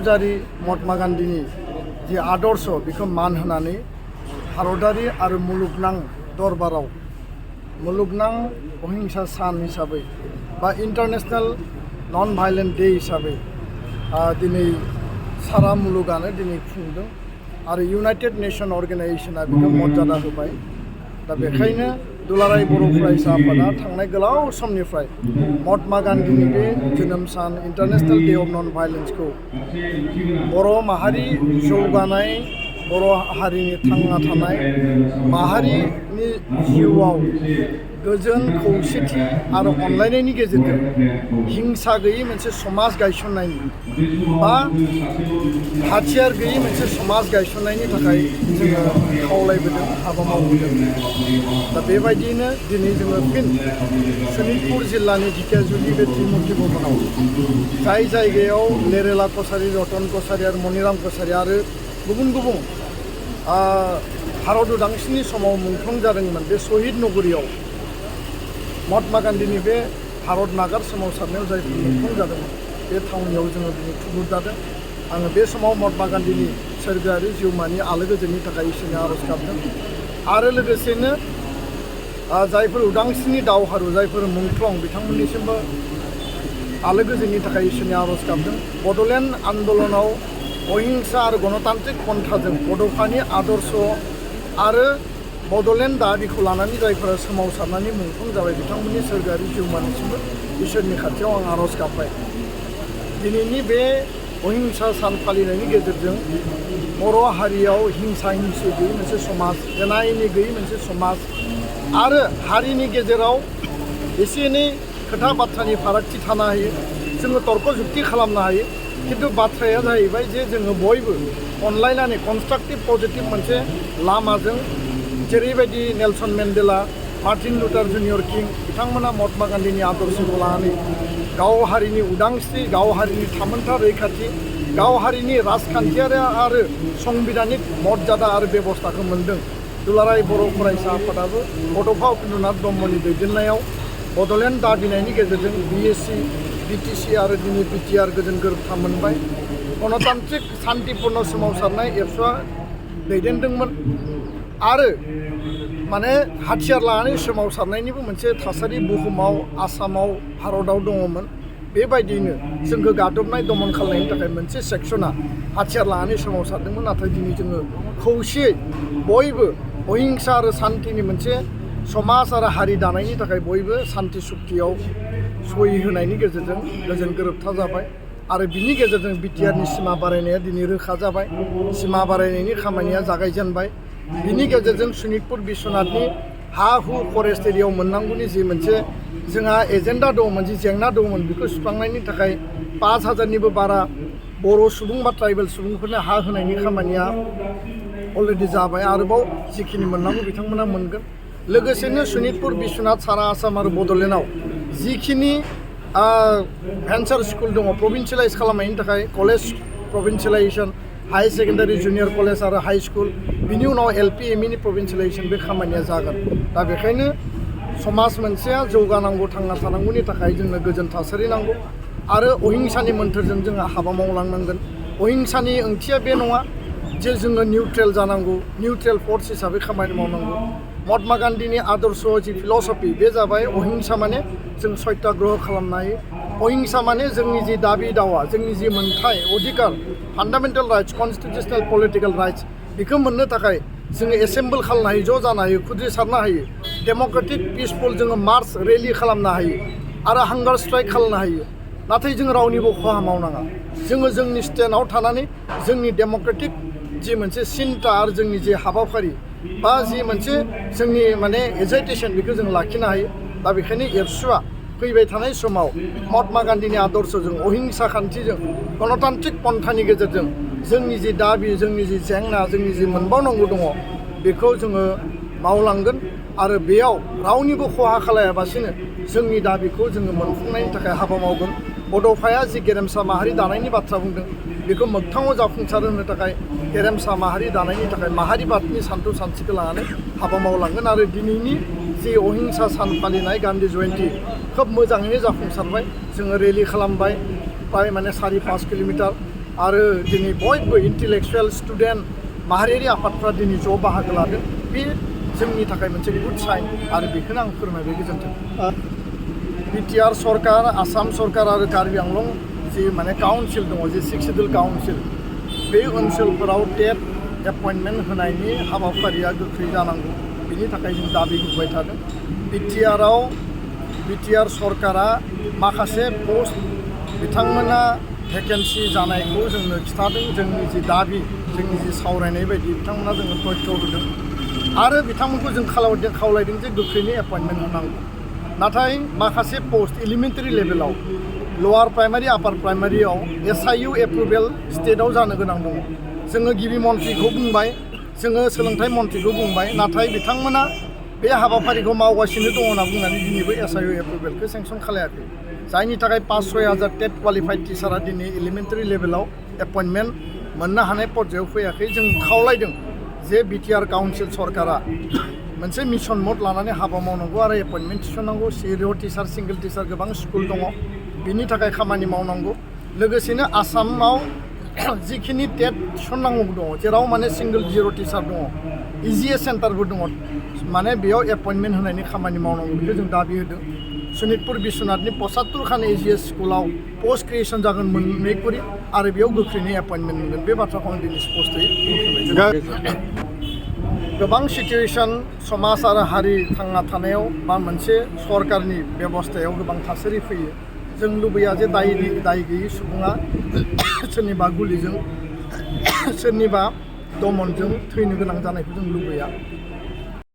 फुजारि महात्मा गान्धीनि जि आदर्श बेखौ मान होनानै भारतारि आरो मुलुगनां दरबाराव मुलुगनां अहिंसा सान हिसाबै बा इन्टारनेशनेल नन भायलेन्ट डे हिसाबै दिनै सारा मुलुगानो दिनै खुंदों आरो इउनाइटेड नेशन अर्गेनाइजेशना बेखौ मर्यादा होबाय। दा बेखायनो दुलाराय बर' फरायसा आफादा थांनाय गोलाव समनिफ्राय महात्मा गान्धीनि बे जोनोम सान इन्टारनेशनेल डे अफ नन भायलेन्सखौ बर' माहारि जौगानाय बर' हारिनि थांना थानाय माहारिनि जिउआव गोजोन खौसेथि आरो अनलायनायनि गेजेरजों हिंसा गैयै मोनसे समाज गायसननायनि बा हाथियार गैयै मोनसे समाज गायसननायनि थाखाय जोङो खावलायबोदों हाबा मावबोदों। दा बेबायदियैनो दिनै जोङो फिन सनितपुर जिल्लानि ढेकियाजुलि बे त्रिमुर्ति भवनाव जाय जायगायाव लेरेला कसारि, रतन कसारि आरो मनिराम कसारि आरो गुबुन गुबुन भारत उदांस्रिनि समाव मुंख्लं जादोंमोन बे शहीद नगरियाव महात्मा गान्धीनि बे भारत नागार सोमावसारनायाव जायफोर मुंख्लं जादोंमोन बे थावनियाव जोङो दिनै थुबुर जादों। आङो बे समाव महात्मा गान्धीनि सोरगोआरि जिउमानि आलो गोजोननि थाखाय इसोरनि आर'ज गाबदों आरो लोगोसेनो जायफोर उदांस्रिनि दावहारु जायफोर मुंख्लं बिथांमोननिसिमबो आलो गोजोननि थाखाय इसोरनि आर'ज गाबदों। बड'लेण्ड आन्दलनाव अहिंसा आरो गणतान्त्रिक पन्थाजों बड'फानि आदर्श आरो बड'लेण्ड दाबिखौ लानानै जायफोरा सोमावसारनानै मुंख्लं जाबाय बिथांमोननि सोरगोआरि जिउमानिसिमबो इसोरनि खाथियाव आं आर'ज गाबबाय। दिनैनि बे अहिंसा सान फालिनायनि गेजेरजों बर' हारियाव हिंसा हिंसि गैयै मोनसे समाज, एना एनि गैयै मोनसे समाज आरो हारिनि गेजेराव एसे एनै खोथा बाथ्रानि फारागथि थानो हायो, जोङो तर्क जुक्ति खालामनो हायो, खिन्थु बाथ्राया जाहैबाय जे जोङो बयबो अनलायनानै कनस्ट्राक्टिभ पजिटिभ मोनसे लामाजों जेरैबायदि Nelson Mandela, Martin Luther junior किं बिथांमोना महात्मा गान्धीनि आदर्शखौ लानानै गाव हारिनि उदांस्रि, गाव हारिनि थामोनथा रैखाथि, गाव हारिनि राजखान्थियारि आरो संबिधानिक मर्यादा आरो बेबस्थाखौ मोन्दों। दुलाराय बर' फरायसा आफादाबो बड'फा उपेन्द्रनाथ ब्रह्मनि दैदेननायाव बड'लेण्ड दाबिनायनि गेजेरजों बिएसि, बिटिसि आरो दिनै बिटिआर गोजोन गोरोबथा मोनबाय। गणतान्त्रिक शान्तिपूर्ण सोमावसारनाय एबसुआ दैदेनदोंमोन आरो माने हाथियार लानानै सोमावसारनायनिबो मोनसे थासारि बुहुमाव, आसामाव, भारतआव दङमोन। बेबायदियैनो जोंखौ गादबनाय दमन खालामनायनि थाखाय मोनसे सेक्सना हाथियार लानानै सोमावसारदोंमोन। नाथाय दिनै जोङो खौसेयै बयबो अहिंसा आरो शान्तिनि मोनसे समाज आरो हारि दानायनि थाखाय बयबो शान्ति सुक्तियाव सहि होनायनि गेजेरजों गोजोन गोरोबथा जाबाय आरो बिनि गेजेरजों बिटिआरनि सिमा बारायनाया दिनै रोखा जाबाय। सिमा बारायनायनि खामानिया जागायजेनबाय। बिनि गेजेरजों सनितपुर बिश्वनाथनि हा हु फरेस्ट एरियायाव मोननांगौनि जि मोनसे जोंहा एजेन्डा दंमोन, जि जेंना दंमोन, बेखौ सुस्रांनायनि थाखाय 5,000निबो बारा बर' सुबुं बा ट्राइबेल सुबुंफोरनो हा होनायनि खामानिया अलरेडि जाबाय। आरोबाव जिखिनि मोननांगौ बिथांमोना मोनगोन। लोगोसेनो सनितपुर बिश्वनाथ सारा आसाम आरो बड'लेण्डआव जिखिनि भेन्सार स्कुल दङ प्रभिन्सियेलाइज खालामनायनि थाखाय college provincialisation, high secondary junior college आरो हाई स्कुल, बिनि उनाव एलपि एमइनि प्रभिन्सियेलाइजेसन बे खामानिया जागोन। दा बेखायनो समाज मोनसेया जौगानांगौ, थांना थानांगौनि थाखाय जोंनो गोजोन थासारि नांगौ आरो अहिंसानि मोन्थोरजों जोङो हाबा मावलांनांगोन। अहिंसानि ओंथिया बे नङा जे जोङो निउट्रेल जानांगौ, निउट्रेल फर्स हिसाबै खामानि मावनांगौ। महात्मा गान्धीनि आदर्श जि फिल'सफि बे जाबाय अहिंसा माने जों सत्याग्रह खालामनो हायो। अहिंसा माने जोंनि जि दाबि दावा, जोंनि जि मोनथाय अधिकार, फान्डामेन्टेल राइट्स, कनस्टिटिउसनेल पलिटिकेल राइट्स बेखौ मोननो थाखाय जोङो एसेम्बल खालामनो हायो, ज' जानो हायो, खुद्रिसारनो हायो, डेम'क्रेटिक पिसफुल जोङो मार्च रेलि खालामनो हायो आरो हांगार स्ट्राइक खालामनो हायो। नाथाय जों रावनिबो खहा मावनाङा। जोङो जोंनि स्टेन्डआव थानानै जोंनि डेम'क्रेटिक जि मोनसे सिन्ता आरो जोंनि जि हाबाफारि बा जि मोनसे जोंनि माने एजाइटेसन बेखौ जों लाखिनो हायो। दा बेखायनो एबसुआ फैबाय थानाय समाव महात्मा गान्धीनि आदर्शजों, अहिंसा खान्थिजों, गणतान्त्रिक पन्थानि गेजेरजों जोंनि जि दाबि, जोंनि जि जेंना, जोंनि जि मोनबावनांगौ दङ बेखौ जोङो मावलांगोन आरो बेयाव रावनिबो खहा खालायाबासिनो जोंनि दाबिखौ जोङो मोनफुंनायनि थाखाय हाबा मावगोन। बड'फाया जि गेरेमसा माहारि दानायनि बाथ्रा बुंदों बेखौ मोगथाङाव जाफुंसार होनो थाखाय गेरेमसा माहारि दानायनि थाखाय माहारिबादनि सान्थौ सानस्रिखौ लानानै हाबा मावलांगोन आरो दिनैनि जि अहिंसा सान फालिनाय गान्धी जयन्ती खोब मोजाङैनो जाफुंसारबाय। जोङो रेलि खालामबाय प्राय माने 4-5 किल'मिटार आरो दिनै बयबो इन्टेलेक्सुवेल स्टुडेन्ट माहारियारि आफादफ्रा दिनै ज' बाहागो लादों बे जोंनि थाखाय मोनसे गुड साइन आरो बेखौनो आं फोरमायबाय गोजोन्थों। बिटिआर सरकार आसाम सरकार आरो कार्बि आंलं जि माने काउन्सिल दङ जि 6 सिडुल काउन्सिल बे ओनसोलफोराव टेट एपइन्टमेन्ट होनायनि हाबाफारिया गोख्रै जानांगौ बिनि थाखाय जों दाबि होबाय थादों। बिटिआर सरकारा माखासे पस्ट बिथांमोना भेकेन्सि जानायखौ जोंनो खिथादों जोंनि जि दाबि जोंनि जि सावरायनाय बायदि बिथांमोना जोंनो तथ्य होदों आरो बिथांमोनखौ जों खावलायदों जे गोख्रैनो एपइन्टमेन्ट होनांगौ। नाथाय माखासे पस्ट एलिमेन्टारि लेभेलाव लवार प्राइमारि आपार प्राइमारियाव SIU एप्रुभेल स्टेटआव जानो गोनां दङ। जोङो गिबि मन्थ्रिखौ बुंबाय जोङो सोलोंथाइ मन्थ्रिखौ बुंबाय नाथाय बिथांमोना बे हाबाफारिखौ मावगासिनो दङ होनना बुंनानै दिनैबो SIU एप्रुभेलखौ सेंसन खालायाखै जायनि थाखाय 5-6 हाजार टेट क्वालिफाइड टिचारा दिनै एलिमेन्टारि लेभेलाव एपइन्टमेन्ट मोननो हानाय पर्यायाव फैयाखै। जों खावलायदों जे बिटिआर काउन्सिल सरकारा मोनसे मिशन मड लानानै हाबा मावनांगौ आरो एपइन्टमेन्ट थिसननांगौ। सिरिय' टिचार सिंगल टिचार गोबां स्कुल दङ बिनि थाखाय खामानि मावनांगौ। लोगोसेनो आसामाव जिखिनि टेट थिसननांगौ दङ जेराव माने सिंगल जिर' टिचार दङ EGS सेन्टारबो दङ माने बेयाव एपइन्टमेन्ट होनायनि खामानि मावनांगौ बेखौ जों दाबि होदों। सनितपुर बिश्वनाथनि 75 खान EGS स्कुलाव पस्ट क्रिएसन जागोन 2 करि आरो बेयाव गोख्रैनो एपइन्टमेन्ट मोनगोन बे बाथ्राखौ आं दिनै स्पष्टयै बुंबाय। गोबां सिचुएसन समाज आरो हारि थांना थानायाव बा मोनसे सरकारनि बेबस्थायाव गोबां थासारि फैयो। जों लुबैया जे दाय गैयै सुबुङा सोरनिबा गुलिजों सोरनिबा दमनजों थैनो गोनां जानायखौ जों लुबैया।